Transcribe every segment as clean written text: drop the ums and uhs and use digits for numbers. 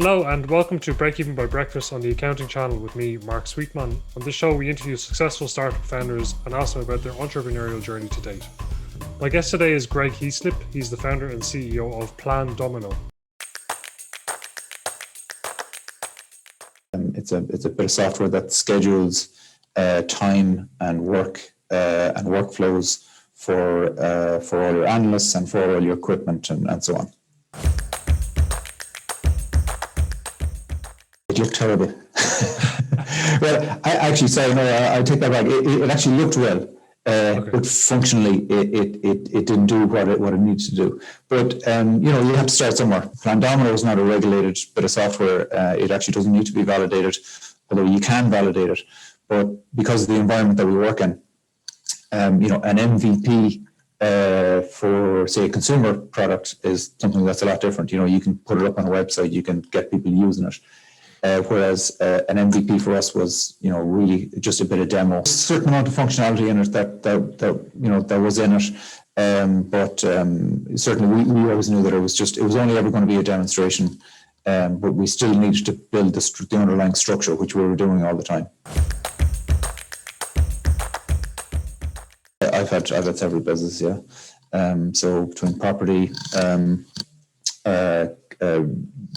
Hello and welcome to Break Even by Breakfast on the Accounting Channel with me, Mark Sweetman. On this show, we interview successful startup founders and ask them about their entrepreneurial journey to date. My guest today is Greg Heaslip. He's the founder and CEO of Plan Domino. It's a bit of software that schedules time and work and workflows for all your analysts and for all your equipment and so on. It looked terrible. Well, I take that back. It actually looked well, but functionally, it didn't do what it needed to do. But you have to start somewhere. Plan Domino is not a regulated bit of software. It actually doesn't need to be validated, although you can validate it. But because of the environment that we work in, an MVP for, say, a consumer product is something that's a lot different. You can put it up on a website, you can get people using it. Whereas an MVP for us was, really just a bit of demo. A certain amount of functionality in it that was in it, but certainly we always knew that it was only ever going to be a demonstration, but we still needed to build the underlying structure, which we were doing all the time. I've had several businesses, yeah. So between property,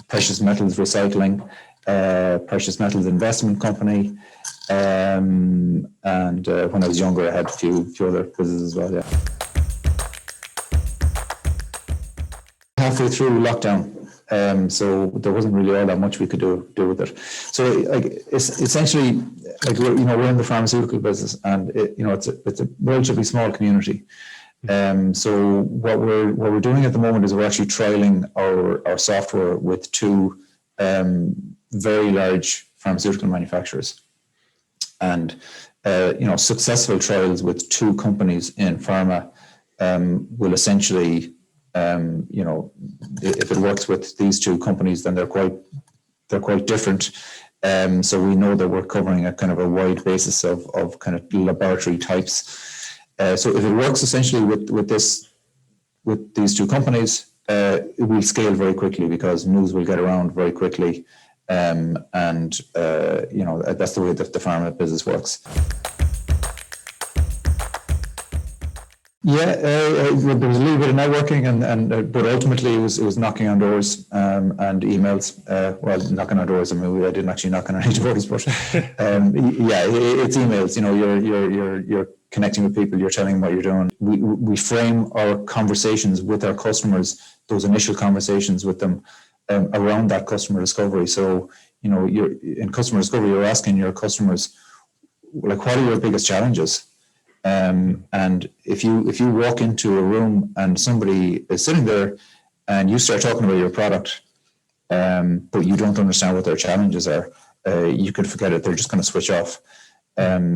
precious metals recycling, precious metals investment company, and when I was younger, I had a few other businesses as well. Yeah. Halfway through lockdown, so there wasn't really all that much we could do with it. So, it's essentially we're in the pharmaceutical business, and it's a relatively small community. So what we're doing at the moment is we're actually trialing our software with two very large pharmaceutical manufacturers, and successful trials with two companies in pharma will essentially, if it works with these two companies, then they're quite different. So we know that we're covering a kind of a wide basis of kind of laboratory types. So if it works essentially with these two companies, it will scale very quickly because news will get around very quickly, and that's the way that the pharma business works. Yeah, there was a little bit of networking, but ultimately it was knocking on doors and emails. Well, knocking on doors. I mean, I didn't actually knock on any doors, but it's emails. You're connecting with people. You're telling them what you're doing. We frame our conversations with our customers, those initial conversations with them, around that customer discovery. So you're in customer discovery. You're asking your customers, what are your biggest challenges? And if you walk into a room and somebody is sitting there and you start talking about your product, but you don't understand what their challenges are, you could forget it. They're just going to switch off.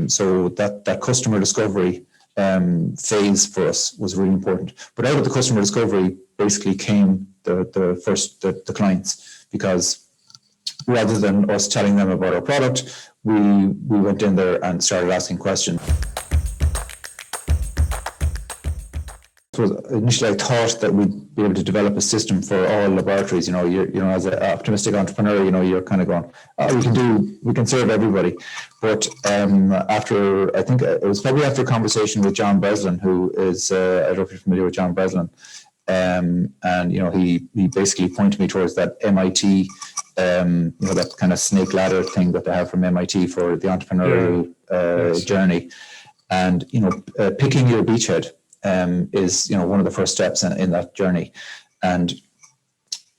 So that customer discovery phase for us was really important. But out of the customer discovery basically came the clients, because rather than us telling them about our product, we went in there and started asking questions. Initially, I thought that we'd be able to develop a system for all laboratories. As an optimistic entrepreneur, you're kind of going, we can serve everybody. But after, I think it was probably after a conversation with John Breslin, who is, I don't know if you're familiar with John Breslin, and he basically pointed me towards that MIT, that kind of snake ladder thing that they have from MIT for the entrepreneurial journey, and picking your beachhead. Is one of the first steps in that journey, and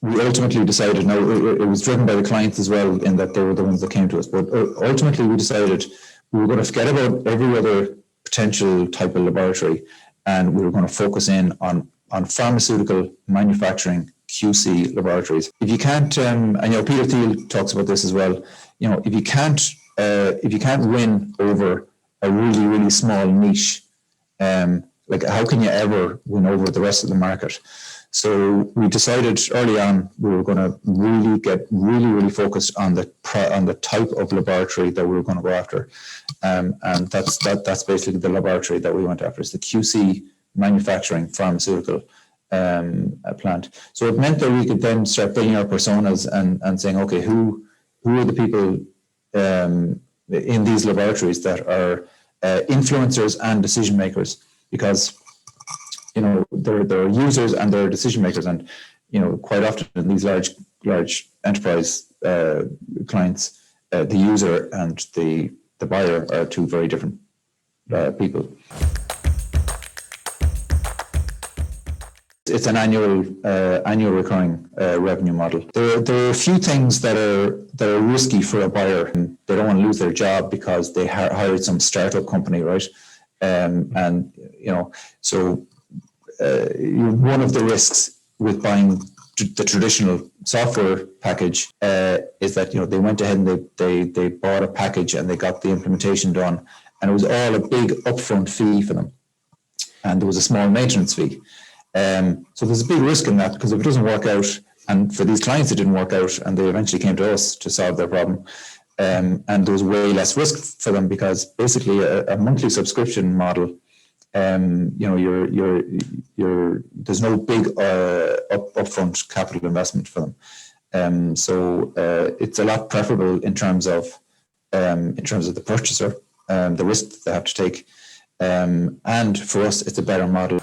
we ultimately decided. Now it was driven by the clients as well, in that they were the ones that came to us. But ultimately, we decided we were going to forget about every other potential type of laboratory, and we were going to focus in on pharmaceutical manufacturing QC laboratories. If you can't, and Peter Thiel talks about this as well. If you can't win over a really, really small niche, how can you ever win over the rest of the market? So we decided early on we were going to really get really focused on the type of laboratory that we were going to go after, and that's basically the laboratory that we went after. It's the QC manufacturing pharmaceutical plant. So it meant that we could then start building our personas and saying, okay, who are the people in these laboratories that are influencers and decision makers? Because there are users and there are decision makers, and quite often in these large enterprise clients, the user and the buyer are two very different people. It's an annual recurring revenue model. There are a few things that are risky for a buyer. They don't want to lose their job because they hired some startup company, right? So one of the risks with buying the traditional software package is that they went ahead and they bought a package and they got the implementation done, and it was all a big upfront fee for them, and there was a small maintenance fee. So there's a big risk in that, because if it doesn't work out, and for these clients it didn't work out, and they eventually came to us to solve their problem, and there was way less risk for them, because basically a monthly subscription model, there's no big upfront capital investment for them. So it's a lot preferable in terms of the purchaser, the risk that they have to take, and for us it's a better model.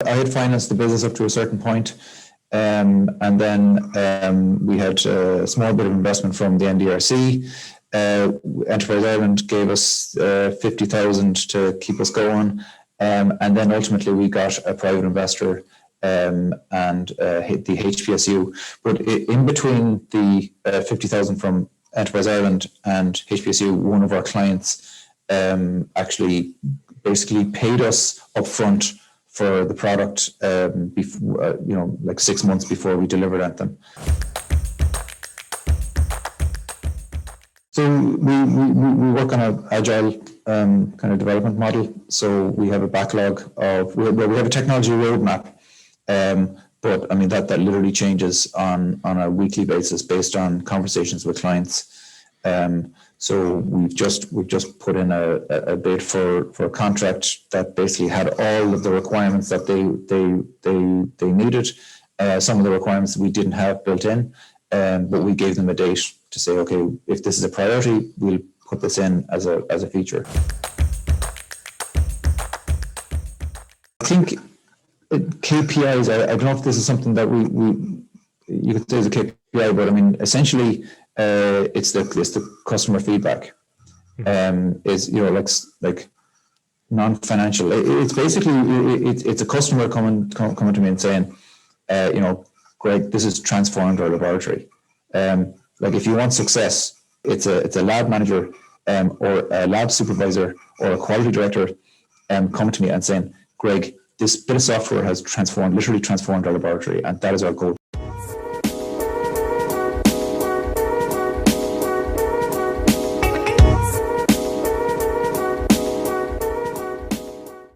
I had financed the business up to a certain point, and then we had a small bit of investment from the NDRC. Enterprise Ireland gave us 50,000 to keep us going, and then ultimately we got a private investor and the HPSU. But in between the 50,000 from Enterprise Ireland and HPSU, one of our clients actually basically paid us upfront for the product, before, like 6 months before we delivered at them. So we work on an agile kind of development model. So we have a backlog of, we have a technology roadmap, but I mean that literally changes on a weekly basis based on conversations with clients. So we've just put in a bid for a contract that basically had all of the requirements that they needed. Some of the requirements we didn't have built in, but we gave them a date to say, okay, if this is a priority, we'll put this in as a feature. I think KPIs. I don't know if this is something that you could say is a KPI, but I mean essentially. It's the customer feedback. Is like non-financial. It's basically it's a customer coming to me and saying, Greg, this has transformed our laboratory. Like if you want success, it's a lab manager or a lab supervisor or a quality director coming to me and saying, Greg, this bit of software has literally transformed our laboratory, and that is our goal.